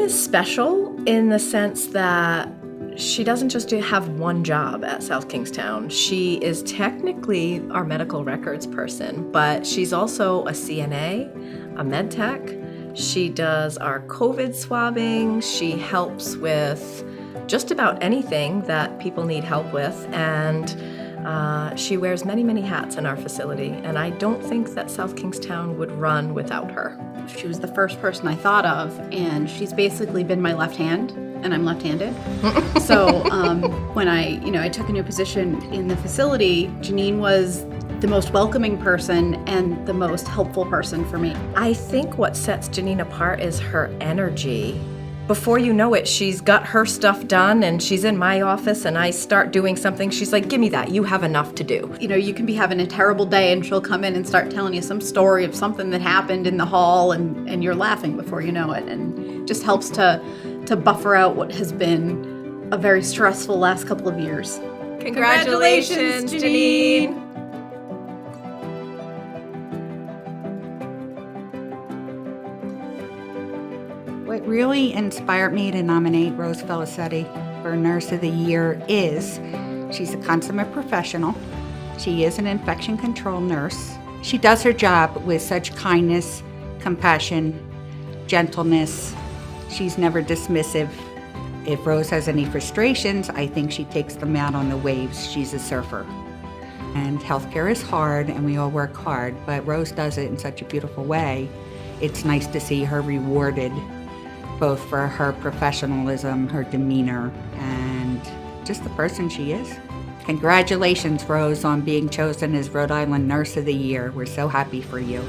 is special in the sense that she doesn't just have one job at South Kingstown. She is technically our medical records person, but she's also a CNA, a med tech. She does our COVID swabbing. She helps with just about anything that people need help with, and she wears many, many hats in our facility, and I don't think that South Kingstown would run without her. She was the first person I thought of, and she's basically been my left hand, and I'm left-handed. So when I took a new position in the facility, Janine was the most welcoming person and the most helpful person for me. I think what sets Janine apart is her energy. Before you know it, she's got her stuff done and she's in my office and I start doing something. She's like, give me that. You have enough to do. You can be having a terrible day and she'll come in and start telling you some story of something that happened in the hall and you're laughing before you know it, and just helps to buffer out what has been a very stressful last couple of years. Congratulations, Janine. What really inspired me to nominate Rose Felicetti for Nurse of the Year is she's a consummate professional. She is an infection control nurse. She does her job with such kindness, compassion, gentleness. She's never dismissive. If Rose has any frustrations, I think she takes them out on the waves. She's a surfer. And healthcare is hard and we all work hard, but Rose does it in such a beautiful way. It's nice to see her rewarded both for her professionalism, her demeanor, and just the person she is. Congratulations, Rose, on being chosen as Rhode Island Nurse of the Year. We're so happy for you.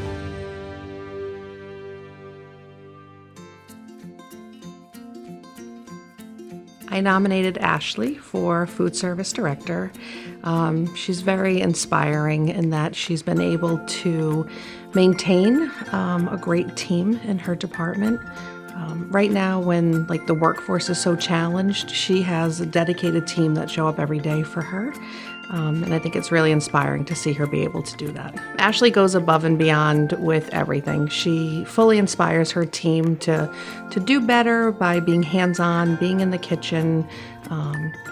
I nominated Ashley for Food Service Director. She's very inspiring in that she's been able to maintain a great team in her department. Right now, when the workforce is so challenged, she has a dedicated team that show up every day for her. And I think it's really inspiring to see her be able to do that. Ashley goes above and beyond with everything. She fully inspires her team to do better by being hands-on, being in the kitchen,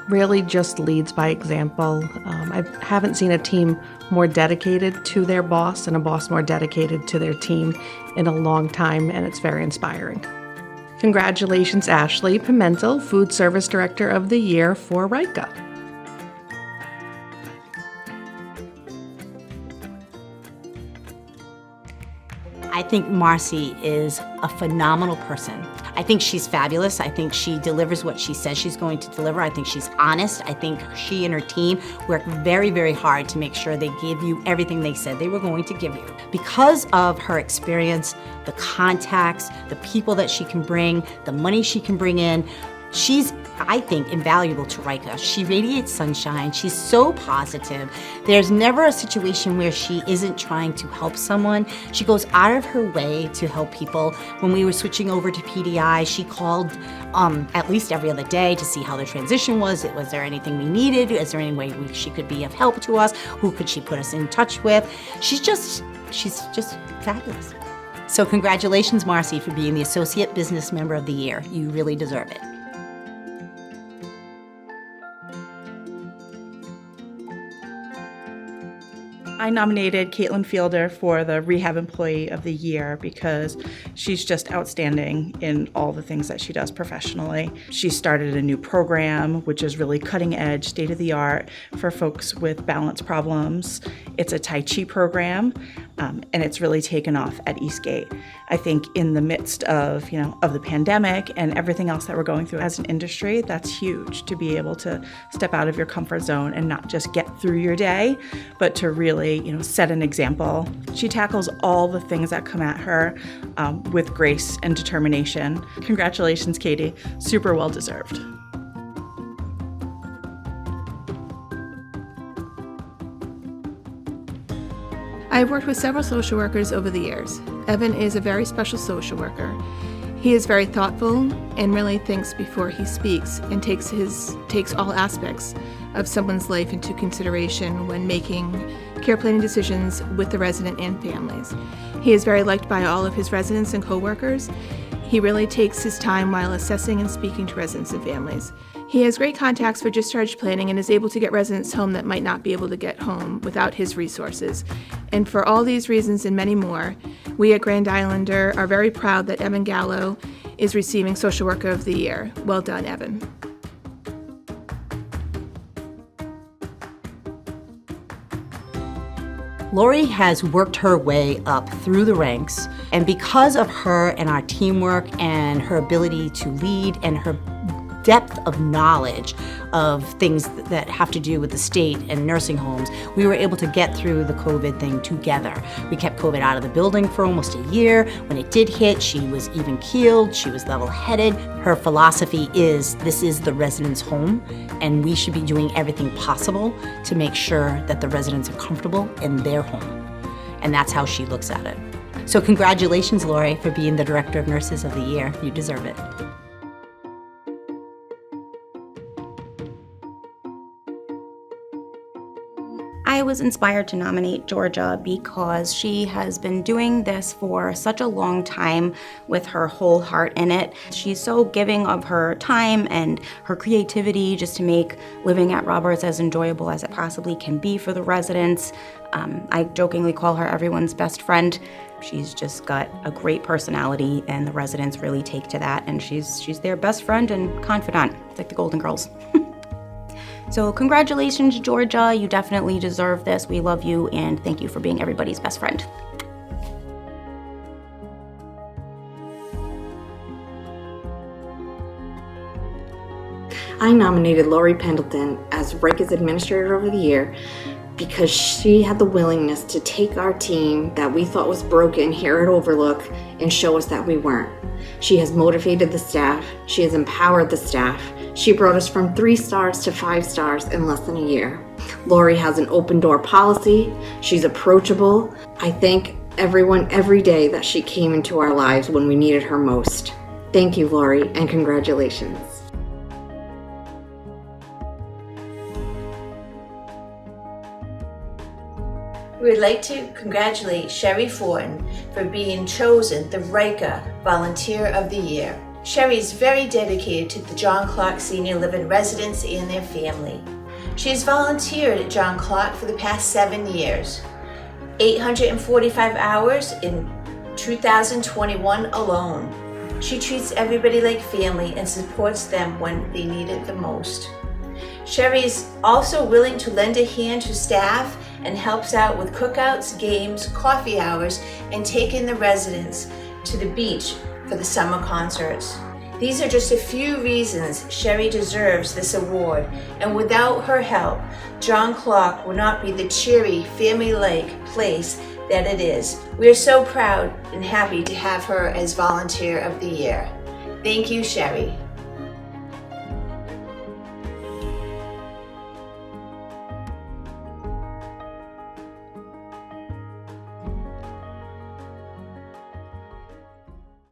really just leads by example. I haven't seen a team more dedicated to their boss and a boss more dedicated to their team in a long time, and it's very inspiring. Congratulations, Ashley Pimentel, Food Service Director of the Year for Rihca. I think Marcy is a phenomenal person. I think she's fabulous. I think she delivers what she says she's going to deliver. I think she's honest. I think she and her team work very, very hard to make sure they give you everything they said they were going to give you. Because of her experience, the contacts, the people that she can bring, the money she can bring in, she's, I think, invaluable to Rihca. She radiates sunshine. She's so positive. There's never a situation where she isn't trying to help someone. She goes out of her way to help people. When we were switching over to PDI, she called at least every other day to see how the transition was. Was there anything we needed? Is there any way she could be of help to us? Who could she put us in touch with? She's just fabulous. So congratulations, Marcy, for being the Associate Business Member of the Year. You really deserve it. I nominated Caitlin Fielder for the Rehab Employee of the Year because she's just outstanding in all the things that she does professionally. She started a new program, which is really cutting edge, state of the art for folks with balance problems. It's a Tai Chi program, and it's really taken off at Eastgate. I think in the midst of the pandemic and everything else that we're going through as an industry, that's huge to be able to step out of your comfort zone and not just get through your day, but to really set an example. She tackles all the things that come at her with grace and determination. Congratulations, Katie. Super well deserved. I've worked with several social workers over the years. Evan is a very special social worker. He is very thoughtful and really thinks before he speaks and takes all aspects of someone's life into consideration when making care planning decisions with the resident and families. He is very liked by all of his residents and coworkers. He really takes his time while assessing and speaking to residents and families. He has great contacts for discharge planning and is able to get residents home that might not be able to get home without his resources. And for all these reasons and many more, we at Grand Islander are very proud that Evan Gallo is receiving Social Worker of the Year. Well done, Evan. Lori has worked her way up through the ranks, and because of her and our teamwork and her ability to lead and her depth of knowledge of things that have to do with the state and nursing homes, we were able to get through the COVID thing together. We kept COVID out of the building for almost a year. When it did hit, she was even-keeled, she was level-headed. Her philosophy is, this is the residents' home, and we should be doing everything possible to make sure that the residents are comfortable in their home. And that's how she looks at it. So congratulations, Lori, for being the Director of Nurses of the Year. You deserve it. I was inspired to nominate Georgia because she has been doing this for such a long time with her whole heart in it. She's so giving of her time and her creativity just to make living at Roberts as enjoyable as it possibly can be for the residents. I jokingly call her everyone's best friend. She's just got a great personality and the residents really take to that, and she's their best friend and confidant. It's like the Golden Girls. So congratulations, Georgia. You definitely deserve this. We love you, and thank you for being everybody's best friend. I nominated Lori Pendleton as Rihca's Administrator of the Year because she had the willingness to take our team that we thought was broken here at Overlook and show us that we weren't. She has motivated the staff. She has empowered the staff. She brought us from 3 stars to 5 stars in less than a year. Lori has an open door policy. She's approachable. I thank everyone every day that she came into our lives when we needed her most. Thank you, Lori, and congratulations. We would like to congratulate Sherry Fortin for being chosen the Rihca Volunteer of the Year. Sherry is very dedicated to the John Clark Senior Living residents and their family. She has volunteered at John Clark for the past 7 years, 845 hours in 2021 alone. She treats everybody like family and supports them when they need it the most. Sherry is also willing to lend a hand to staff and helps out with cookouts, games, coffee hours, and taking the residents to the beach for the summer concerts. These are just a few reasons Sherry deserves this award, and without her help, John Clark would not be the cheery, family-like place that it is. We are so proud and happy to have her as Volunteer of the Year. Thank you, Sherry.